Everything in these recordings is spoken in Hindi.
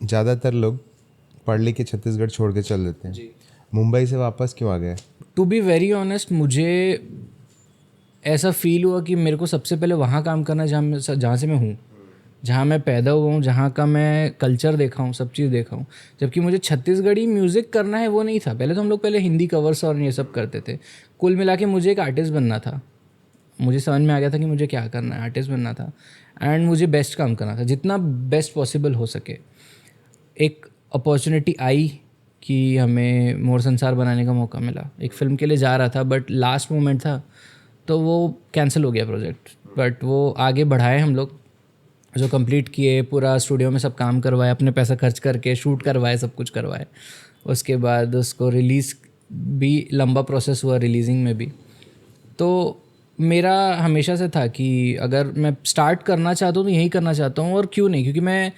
ज़्यादातर लोग पढ़ लिख के छत्तीसगढ़ छोड़ के चल देते हैं, मुंबई से वापस क्यों आ गए? टू बी वेरी ऑनेस्ट, मुझे ऐसा फील हुआ कि मेरे को सबसे पहले वहाँ काम करना जहाँ से मैं हूँ, जहाँ मैं पैदा हुआ हूँ, जहाँ का मैं कल्चर देखा हूँ, सब चीज़ देखा हूँ। जबकि मुझे छत्तीसगढ़ी म्यूज़िक करना है वो नहीं था। पहले तो हम लोग पहले हिंदी कवर्स और ये सब करते थे। कुल मिला के मुझे एक आर्टिस्ट बनना था। मुझे समझ में आ गया था कि मुझे क्या करना है, आर्टिस्ट बनना था। एंड मुझे बेस्ट काम करना था, जितना बेस्ट पॉसिबल हो सके। एक अपॉर्चुनिटी आई कि हमें मोर संसार बनाने का मौका मिला। एक फ़िल्म के लिए जा रहा था बट लास्ट मोमेंट था तो वो कैंसिल हो गया प्रोजेक्ट। बट वो आगे बढ़ाए हम लोग, जो कंप्लीट किए, पूरा स्टूडियो में सब काम करवाए, अपने पैसा खर्च करके शूट करवाए, सब कुछ करवाए। उसके बाद उसको रिलीज़ भी लंबा प्रोसेस हुआ, रिलीजिंग में भी। तो मेरा हमेशा से था कि अगर मैं स्टार्ट करना चाहता हूँ तो यही करना चाहता हूँ। और क्यों नहीं, क्योंकि मैं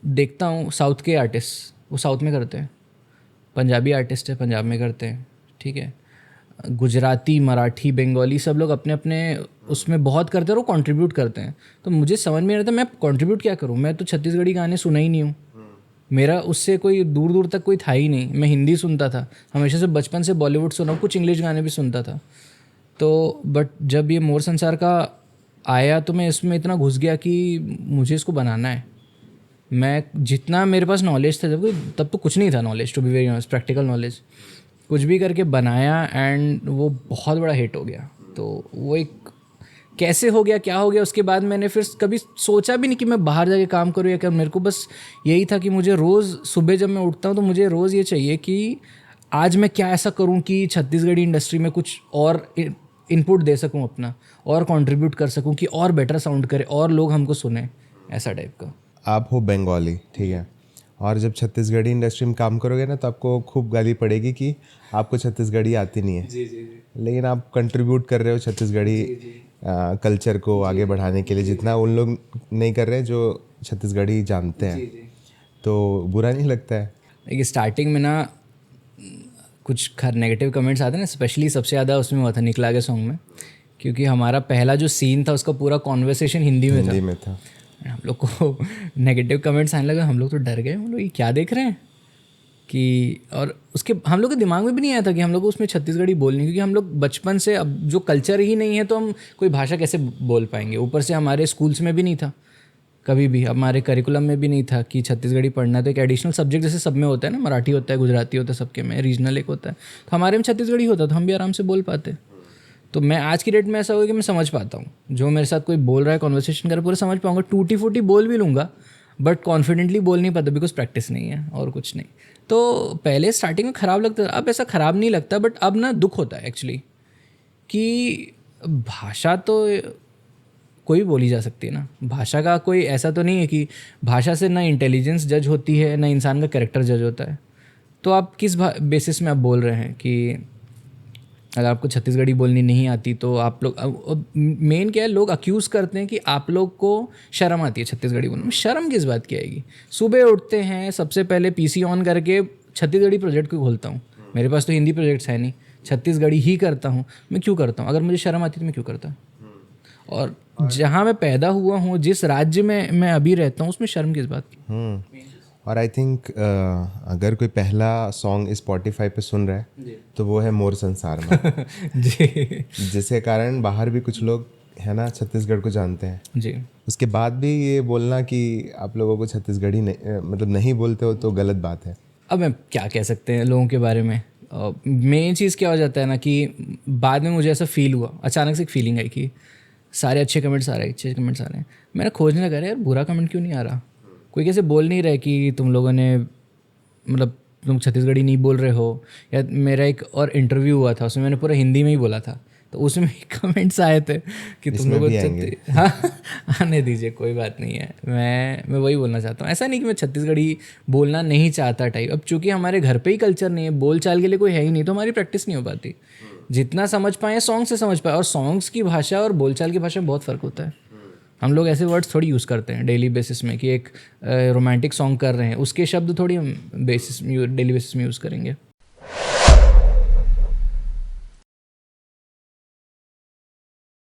देखता हूँ साउथ के आर्टिस्ट, वो साउथ में करते हैं। पंजाबी आर्टिस्ट है, पंजाब में करते हैं, ठीक है। गुजराती, मराठी, बंगाली, सब लोग अपने अपने उसमें बहुत करते हैं और वो कंट्रीब्यूट करते हैं। तो मुझे समझ में नहीं आता मैं कंट्रीब्यूट क्या करूँ। मैं तो छत्तीसगढ़ी गाने सुना ही नहीं हूँ, मेरा उससे कोई दूर दूर तक कोई था ही नहीं। मैं हिंदी सुनता था हमेशा से, बचपन से बॉलीवुड सुना, कुछ इंग्लिश गाने भी सुनता था। तो बट जब ये मोर संसार का आया तो मैं इसमें इतना घुस गया कि मुझे इसको बनाना है। मैं जितना मेरे पास नॉलेज था तब तो कुछ नहीं था knowledge, to be very honest, practical knowledge, कुछ भी करके बनाया एंड वो बहुत बड़ा हिट हो गया। तो वो एक कैसे हो गया, क्या हो गया, उसके बाद मैंने फिर कभी सोचा भी नहीं कि मैं बाहर जाके काम करूँ या क्या। मेरे को बस यही था कि मुझे रोज़ सुबह जब मैं उठता हूँ तो मुझे रोज़ ये चाहिए कि आज मैं क्या ऐसा करूँ कि छत्तीसगढ़ी इंडस्ट्री में कुछ और इनपुट दे सकूँ अपना, और कंट्रीब्यूट कर सकूँ कि और बेटर साउंड करे और लोग हमको सुने, ऐसा टाइप का। आप हो बंगाली, ठीक है, और जब छत्तीसगढ़ी इंडस्ट्री में काम करोगे ना तो आपको खूब गाली पड़ेगी कि आपको छत्तीसगढ़ी आती नहीं है। जी जी जी। लेकिन आप कंट्रीब्यूट कर रहे हो छत्तीसगढ़ी कल्चर को आगे बढ़ाने के लिए, जितना उन लोग नहीं कर रहे जो छत्तीसगढ़ी जानते हैं। तो बुरा नहीं लगता है? देखिए स्टार्टिंग में ना कुछ नेगेटिव कमेंट्स आते हैं ना, स्पेशली सबसे ज़्यादा उसमें हुआ था निकला के सॉन्ग में, क्योंकि हमारा पहला जो सीन था उसका पूरा कॉन्वर्सेशन हिंदी में था। हम लोग को नेगेटिव कमेंट्स आने लगे, हम लोग तो डर गए, हम लोग ये क्या देख रहे हैं कि। और उसके हम लोग के दिमाग में भी नहीं आया था कि हम लोग को उसमें छत्तीसगढ़ी बोलनी, क्योंकि हम लोग बचपन से, अब जो कल्चर ही नहीं है तो हम कोई भाषा कैसे बोल पाएंगे। ऊपर से हमारे स्कूल्स में भी नहीं था, कभी भी हमारे करिकुलम में भी नहीं था कि छत्तीसगढ़ी पढ़ना है। तो एक एडिशनल सब्जेक्ट जैसे सब में होता है ना, मराठी होता है, गुजराती होता है, सबके में रीजनल एक होता है, तो हमारे में छत्तीसगढ़ी होता, तो हम भी आराम से बोल पाते। तो मैं आज की डेट में ऐसा होगा कि मैं समझ पाता हूँ, जो मेरे साथ कोई बोल रहा है, कॉन्वर्सेशन कर, पूरा समझ पाऊँगा। टूटी फूटी बोल भी लूँगा बट कॉन्फिडेंटली बोल नहीं पाता, बिकॉज प्रैक्टिस नहीं है और कुछ नहीं। तो पहले स्टार्टिंग में ख़राब लगता था, अब ऐसा ख़राब नहीं लगता। बट अब ना दुख होता है एक्चुअली कि भाषा तो कोई भी बोली जा सकती है ना। भाषा का कोई ऐसा तो नहीं है कि भाषा से ना इंटेलिजेंस जज होती है, ना इंसान का कैरेक्टर जज होता है। तो आप किस बेसिस में आप बोल रहे हैं कि अगर आपको छत्तीसगढ़ी बोलनी नहीं आती तो आप लोग, मेन क्या है, लोग अक्यूज़ करते हैं कि आप लोग को शर्म आती है छत्तीसगढ़ी बोलने में। शर्म किस बात की आएगी? सुबह उठते हैं, सबसे पहले पीसी ऑन करके छत्तीसगढ़ी प्रोजेक्ट को खोलता हूँ। मेरे पास तो हिंदी प्रोजेक्ट्स है नहीं, छत्तीसगढ़ी ही करता हूँ। मैं क्यों करता हूँ? अगर मुझे शर्म आती तो मैं क्यों करता? और जहाँ मैं पैदा हुआ हूँ, जिस राज्य में मैं अभी रहता हूँ, उसमें शर्म किस बात की? और आई थिंक अगर कोई पहला सॉन्ग स्पॉटिफाई पे सुन रहा है तो वो है मोर संसार में जी। जिसके कारण बाहर भी कुछ लोग है ना छत्तीसगढ़ को जानते हैं जी। उसके बाद भी ये बोलना कि आप लोगों को छत्तीसगढ़ी मतलब नहीं बोलते हो तो गलत बात है। अब मैं क्या कह सकते हैं लोगों के बारे में। मेन चीज़ क्या हो जाता है ना कि बाद में मुझे ऐसा फील हुआ, अचानक से एक फीलिंग आई कि सारे अच्छे कमेंट्स आ रहे हैं, अच्छे कमेंट्स आ रहे हैं। मैंने खोजने लगा, यार बुरा कमेंट क्यों नहीं आ रहा? कोई कैसे बोल नहीं रहा कि तुम लोगों ने, मतलब तुम छत्तीसगढ़ी नहीं बोल रहे हो। या मेरा एक और इंटरव्यू हुआ था, उसमें मैंने पूरा हिंदी में ही बोला था, तो उसमें कमेंट्स आए थे कि तुम लोग हाँ आने दीजिए, कोई बात नहीं है। मैं वही बोलना चाहता हूँ, ऐसा नहीं कि मैं छत्तीसगढ़ी बोलना नहीं चाहता टाइप। अब चूंकि हमारे घर पे ही कल्चर नहीं है, बोल चाल के लिए कोई है ही नहीं, तो हमारी प्रैक्टिस नहीं हो पाती। जितना समझ पाए सॉन्ग से समझ पाए, और सॉन्ग्स की भाषा और बोलचाल की भाषा में बहुत फ़र्क होता है। हम लोग ऐसे वर्ड्स थोड़ी यूज़ करते हैं डेली बेसिस में कि एक रोमांटिक सॉन्ग कर रहे हैं, उसके शब्द थोड़ी हम डेली बेसिस में यूज़ करेंगे।